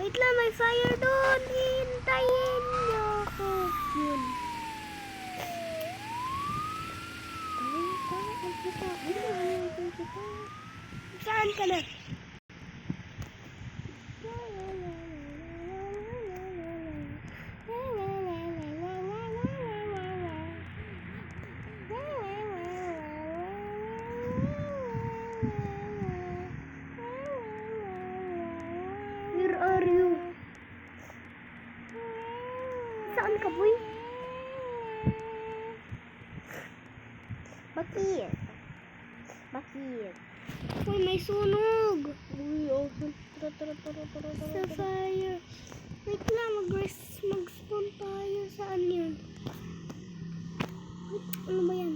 Wait lang, may fire doon. Hintayin niyo ako. Yun. Saan ka na? Where are you? Saan ka, boy? Bakit? Bakit? Uy, may sunog! Uy, oh. Sa fire. Wait lang, mag-spawn tayo. Saan yun? Wait, ano ba yan?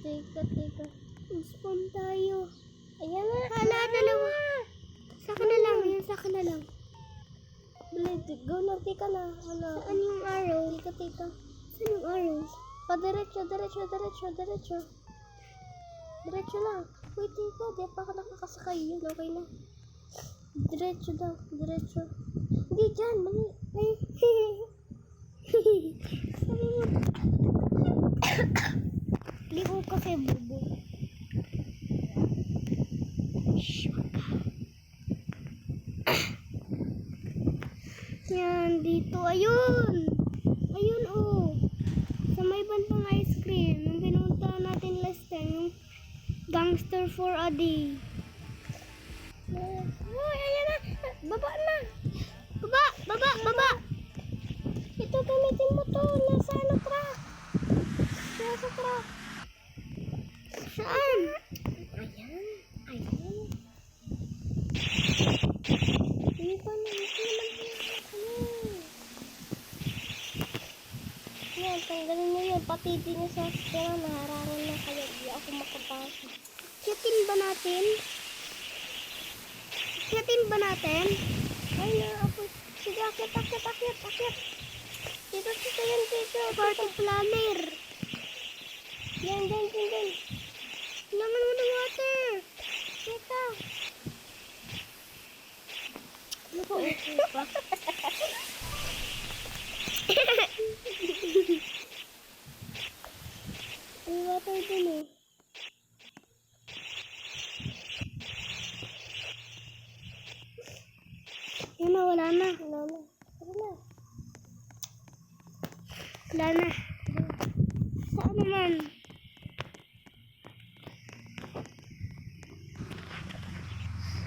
Teka. Mag-spawn tayo. Ayan na. Hala, dalawa. Saka na lang. Ayan, saka na lang. Go lang, teka na. Saan yung arrow? Teka. Saan yung arrow? Diretso. Diretso lang. Wait, teka. Di pa ako nakakasakay yun. Okay na. Diretso daw. Diretso. Hindi dyan. Mali. Ay. Sabi mo. Liko kasi, bubo. Yan, dito. Ayun, oh. Sa may bandang ice cream. Yung pinunta natin last time. Yung gangster for a day. Oh, ayan na. Baba na. Baba. Ito, gamitin mo to. Nasa truck. Nasa truck. Saan? Ayan. Hindi pa na. Yan, tanggalin mo yun. Pati din sa sasya na nahararang na kaya di ako makapasok. Kiyatin ba natin? Ay na ako. Sige, akyat. Dito yan. Party planner. Yan. Kailangan mo ng water. Kita. Ano po? May water din eh. Yan na, wala na.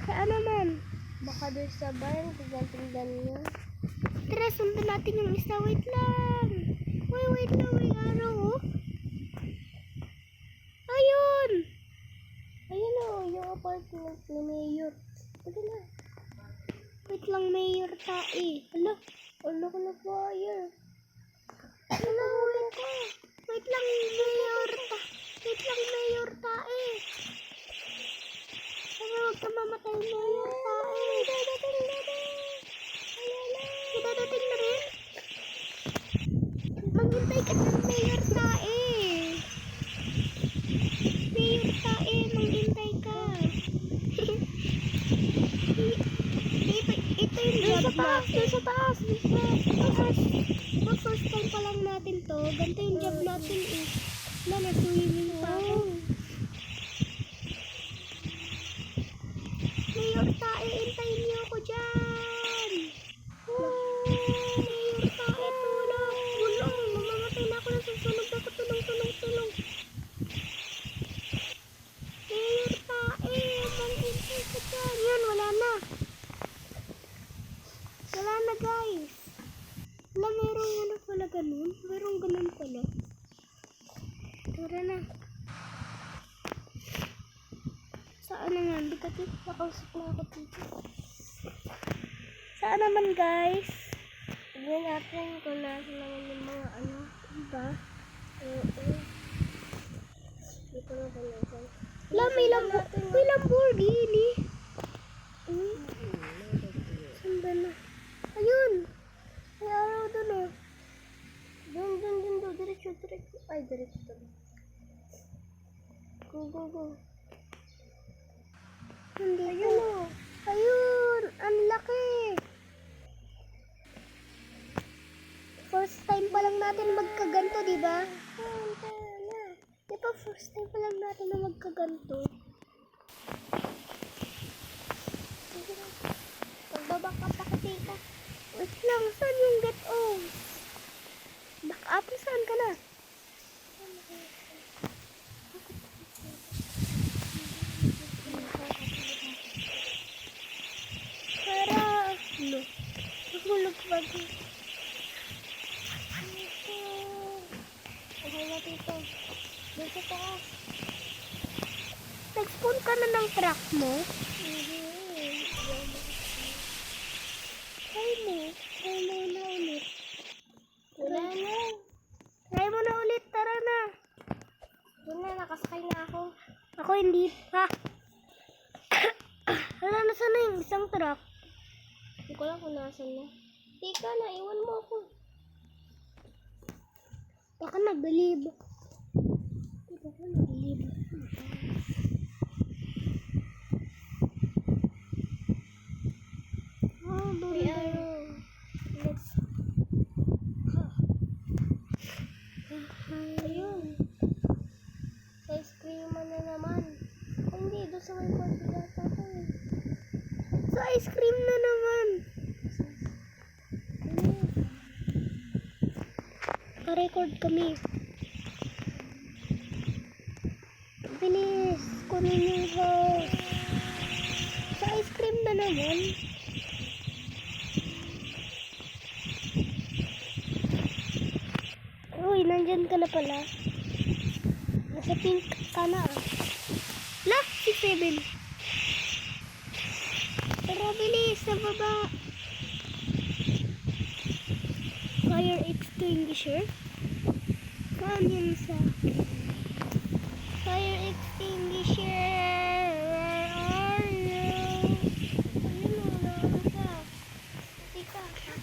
Saan naman? Baka doon sa barn, tingnan niya. Tara, sundan natin yung isa. Wait lang. Wait lang, may araw, oh. Ayun oh, yung apartment ni Mayor. Sige na. Wait lang, Mayor tae. Hala ko na fire. Nahulog ko. Wait lang, Mayor tae. Pero huwag ka mamatay, Mayor tae. Dadating na rin. Maghintay ka ng Mayor tae. Maghintay ka. Ito yung job natin. Sa taas. First time pa lang natin to. Ganito yung job natin eh. Swimming pa ako. Mayor tae, hintayin niyo ako dyan. Mayor tae, tulong. Mamamatay na ako na susunog ako. Tulong. Mayor tae, manghintay ka dyan. Yan, wala na guys. Merong pala ganun. Merong ganun pala. Tara na. Saan naman? Bigati, nakausap na ako dito. Saan naman guys? Tignan natin kung nasa naman yung mga iba. Dito na ba natin? May Lamborghini. Sanda na. Ayun. May araw doon oh. Doon. Diretso. Ay, diretso doon. Go. Ayun oh. Ayun. Ang laki. natin magkaganto, di ba? Di ba first time pa lang natin na magkaganto? Magbabak up ako, tita. Wait lang, saan yung get off? Back up, saan ka na? Para, no. Nahulog pa din. Okay na, tito. Doon sa taas. Nag-spawn ka na ng truck mo? Try mo. Try mo na ulit. Wala na. Try mo na ulit. Tara na. Doon na, nakasakay na ako. Ako hindi pa. Wala na sana yung isang truck. Hindi ko lang kung nasan na. Teka, naiwan mo ako. Baka nag-believe. Baka nag-believe. Oh, may arrow. Let's... Ayun. Sa ice cream na naman. Ay, hindi, doon sa may party data ko eh. Sa ice cream na naman. Ka-record kami. Bilis, kunin yung host. Sa ice cream na naman. Uy, nandyan ka na pala. Nasa pink ka na ah. La, 6-7. Tara, bilis, sa baba. Fire extinguisher? Saan yun sa? Fire extinguisher! Where are you? Ayun o, naano ka. Tika, wait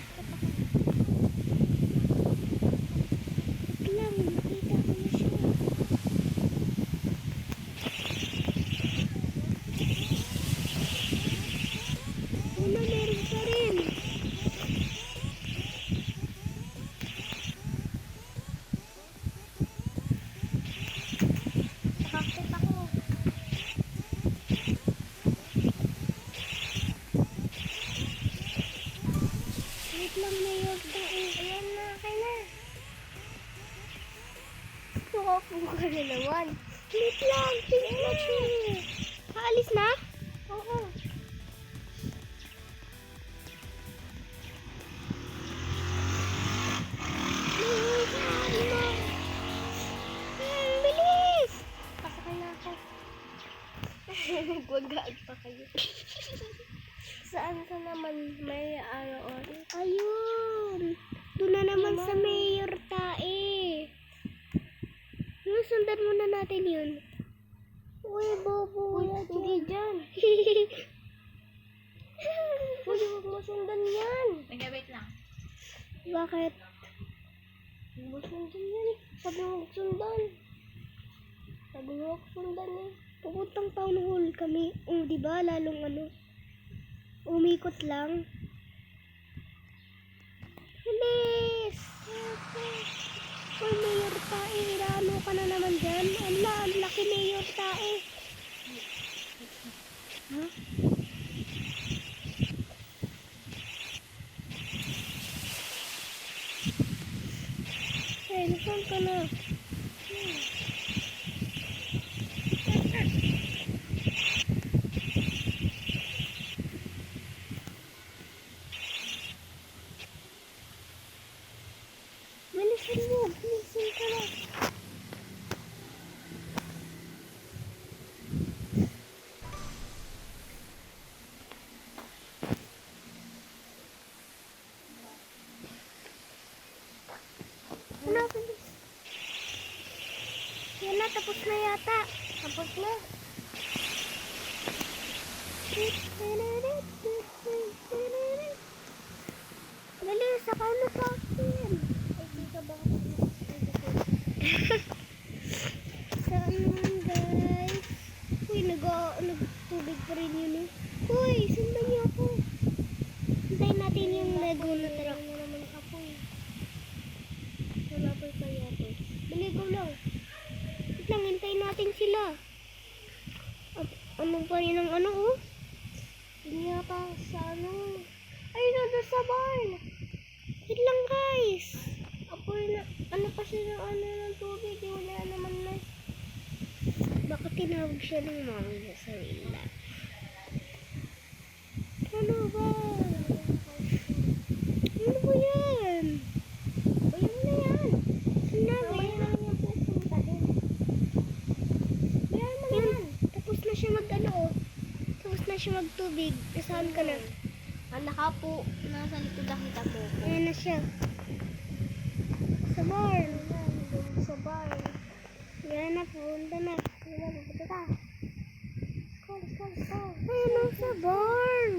lang, nakita ko na siya. Wala, meron pa rin. Bakit ako? Wait lang na yun. Ayan na, kaya na. Nakapo ka na naman. Wait lang, tingin na siya. Kaalis na? Oo. Bilis! Pasakay na ako. Nagwagaan pa kayo. Saan ka naman may araw? Ayun! Doon na naman sa Mayor Tae. Sundan muna natin yun. Uy, bobo. Uy, hindi dyan. Uy, huwag mo sundan yan. Wait lang. Bakit? Huwag mo sundan yan eh. Sabi mo huwag sundan. Sabi mo huwag sundan eh. Pupuntang town hall kami. Diba? Lalong ano. Umikot lang. Bilis! Uy, Mayor Tae. Ano ka na naman dyan? Ala, ang laki Mayor Tae. Ha? Ay, nasaan ka na? Bilisan mo, bilisan ka na. Ano, bilis. Yan na, tapos na yata. Tapos na. Dali, sakay na sa akin. Ay, di ka ba? Saan naman, guys? Uy, nagtubig pa rin yun eh. Uy, sundan niyo ako. Hintayin natin yung Lego na truck. Naman ako eh. ligaw lang. Wait lang, hintayin natin sila. At ano pa rin ang ano, oh? Hindi yata sa ano. Ay, nandun sa barn. Wait lang, guys. Apoy na, ano pa siya ng ano ng tubig. Wala naman na. Bakit tinawag siya ng mami niya sa wala? Ano ba? Ano ba yan? Ayun na yan. Sinabi. Ayun na yan pupunta din. Yan na yan. Tapos na siya mag-ano, oh. Tapos na siya magtubig. Nasaan ka na? Naka po. Nasa likod nakita mo. Ayan na siya. Sa barn. Sa barn. Yan na, punta na. Yan na, pupunta ka. Let's go. Ayan na sa barn.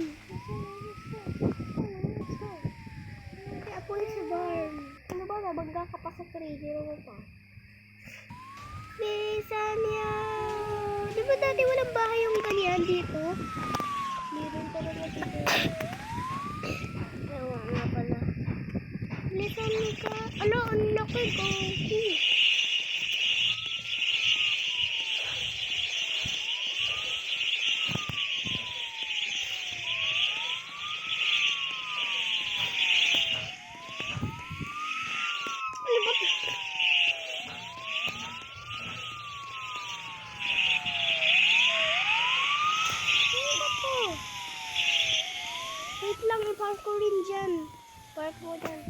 Kaya po yung sa barn. Ano ba, nabangga ka pa sa trigger mo pa? Bisanya! Di ba dati walang bahay yung ganyan dito? Meron talaga dito. Ewa nga pala. Bisanya ka. Ano, ang laki ko. Wait lang, i-park ko rin dyan. Park mo dyan.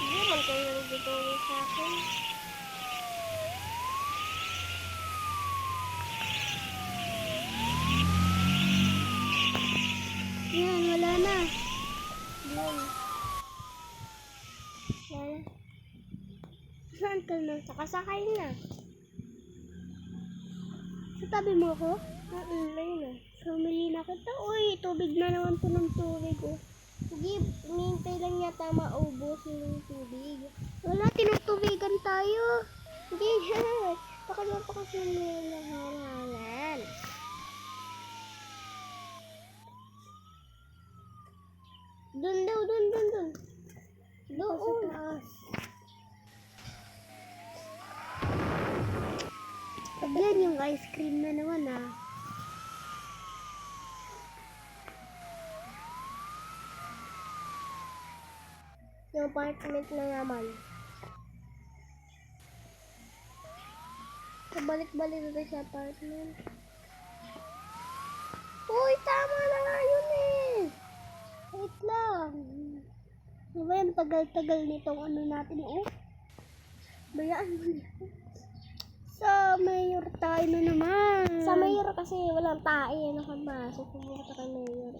Hindi naman kayo nagdito sa akin. Yan, wala na. Yun. Wala. Saan ka na? Sakasakay na. Sa tabi mo ako? Ayun na. Sumili na kita. Uy, tubig na naman po ng tubig. Oh. Sige, hinihintay lang yata maubos yung tubig. Wala, tinutubigan tayo. Hindi yan. Baka naman pa kasi nahalangan. Dun daw, dun. Doon. Sa taas. Yan yung ice cream na naman, ah. Yung apartment na naman. Balik-balik na sa apartment. Uy, tama na nga yun eh. Wait lang. Diba yung tagal-tagal nitong ano natin, oh? Bayaan mo na. Sa mayor tayo na naman. Sa mayor kasi walang tae. Nakapasok. Pumunta kay mayor.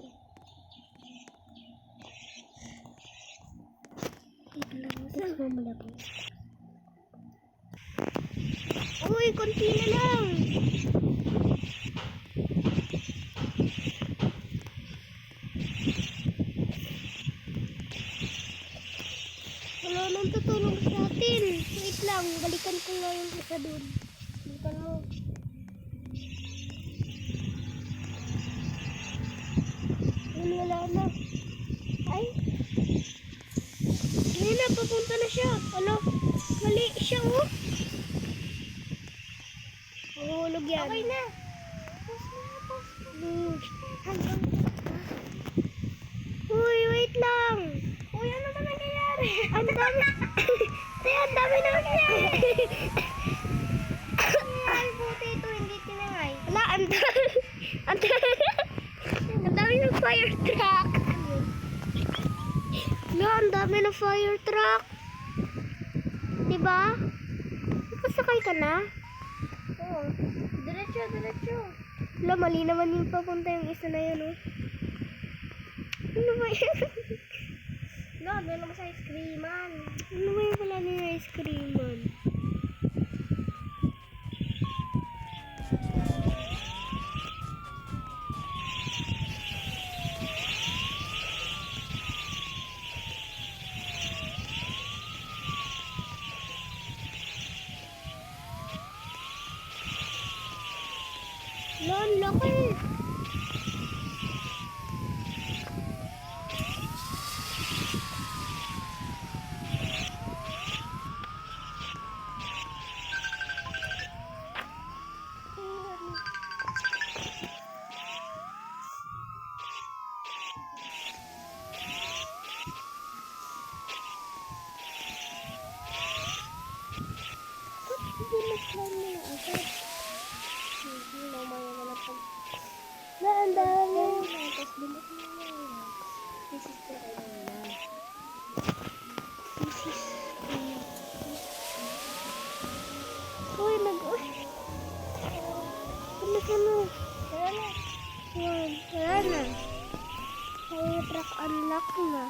Tapos mamala po. Uy, konti na lang. Wala nang tutulong sa atin. Wait lang, balikan ko nga yung isa dun. Balikan mo. Yun, wala na. Ay. Ngayon na, papunta na siya. Ano? Mali siya, oh. Mahulog yan. Okay na. Hanggang uy, wait lang. Uy, ano ba nangyayari? Ang dami. Ang dami na nangyayari. Ay, buti ito, hindi tinangay. Wala, ang dami ng fire truck. Wala, ang dami ng fire truck. Diba? Nakasakay ka na? Oo. Diretso. Wala, mali naman yung papunta yung isa na yun, oh. Ano ba yun? No, doon naman sa ice creaman. Ano ba yung wala na yung ice creaman? Lon, laki. Hindi nag-climb na agad. Hindi, mamaya na lang pag... ang dami. Tapos bilik na yan. This is the area. This is... Uy, nag-uy. Ano ka na? Wala na. Wala na. Ay, truck unlock na.